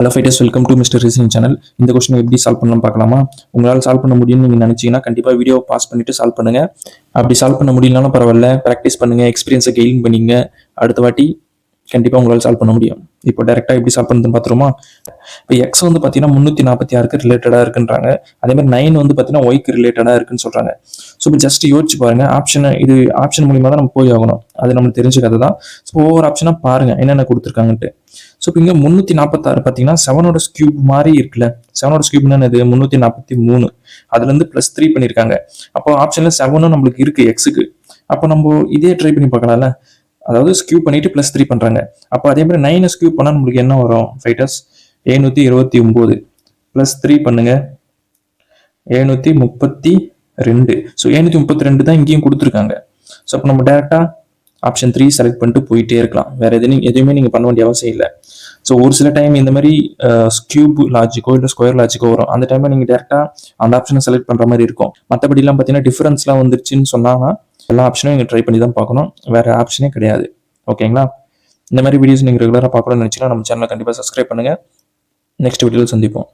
Hello fighters, welcome to mister reasoning channel. இந்த question எப்படி solve பண்ணலாம் பார்க்கலாமா? உங்களால் சால்வ் பண்ண முடியும்னு நீங்கள் நினச்சிங்கன்னா கண்டிப்பாக வீடியோ பாஸ் பண்ணிட்டு சால்வ் பண்ணுங்கள். அப்படி சால்வ் பண்ண முடியலனாலும் பரவாயில்ல, ப்ராக்டிஸ் பண்ணுங்கள், எக்ஸ்பீரியன்ஸை கெயின் பண்ணிங்க. அடுத்த வாட்டி கண்டிப்பாக உங்களால் சால்வ் பண்ண முடியும். இப்போ டேரெக்டாக எப்படி சால்வ் பண்ணுறதுன்னு பார்த்துருமா? இப்போ எக்ஸ் வந்து பார்த்தீங்கன்னா 346க்கு ரிலேட்டடாக இருக்குன்றாங்க. அதே மாதிரி 9 வந்து பார்த்தீங்கன்னா ஒய்க்கு ரிலேட்டடாக இருக்குன்னு சொல்கிறாங்க. ஸோ இப்போ ஜஸ்ட் யோசிச்சு பாருங்க. ஆப்ஷன் மூலியமாக தான் நம்ம போய் ஆகணும். அது நம்மளுக்கு தெரிஞ்ச கதை தான். ஸோ ஒவ்வொரு ஆப்ஷனாக பாருங்க என்னென்ன கொடுத்துருக்காங்கன்ட்டு. ஸோ இப்போ இங்கே 346 பார்த்தீங்கன்னா 7ஓட ஸ்கியூப் மாதிரி இருக்குல்ல. 7ஓட ஸ்கியூப்னா என்னது? 343. அதுலேருந்து +3 பண்ணியிருக்காங்க. அப்போ ஆப்ஷனில் 7 நம்மளுக்கு இருக்கு எக்ஸுக்கு. அப்போ நம்ம இதே ட்ரை பண்ணி பார்க்கலாம்ல. அதாவது ஸ்கியூப் பண்ணிட்டு +3 பண்றாங்க. அப்போ அதே மாதிரி 9 ஸ்கியூப் பண்ணா நம்மளுக்கு என்ன வரும் ஃபைட்டர்ஸ்? 729 +3 பண்ணுங்க 732. ஸோ 732 தான் இங்கேயும் கொடுத்துருக்காங்க. ஸோ அப்போ நம்ம டேரெக்டாக ஆப்ஷன் 3 செலக்ட் பண்ணிட்டு போயிட்டே இருக்கலாம். வேற எதுவுமே நீங்கள் பண்ண வேண்டிய அவசியம் இல்லை. ஸோ ஒரு சில டைம் இந்த மாதிரி ஸ்கியூப் லாஜிக்கோ இல்லை ஸ்கொயர் லாஜிக்கோ வரும். அந்த டைமில் நீங்கள் டேரெக்டாக அந்த ஆப்ஷனை செலக்ட் பண்ணுற மாதிரி இருக்கும். மற்றபடிலாம் பார்த்தீங்கன்னா டிஃபரன்ஸ்லாம் வந்துருச்சுன்னு சொன்னாங்கன்னா எல்லா ஆப்ஷனும் நீங்கள் ட்ரை பண்ணி தான் பார்க்கணும். வேற ஆப்ஷனே கிடையாது. ஓகேங்களா? இந்த மாதிரி வீடியோஸ் நீங்கள் ரெகுலராக பார்க்கணும்னு நினச்சிங்கன்னா நம்ம சேனலை கண்டிப்பாக சப்ஸ்கிரைப் பண்ணுங்கள். நெக்ஸ்ட் வீடியோவில் சந்திப்போம்.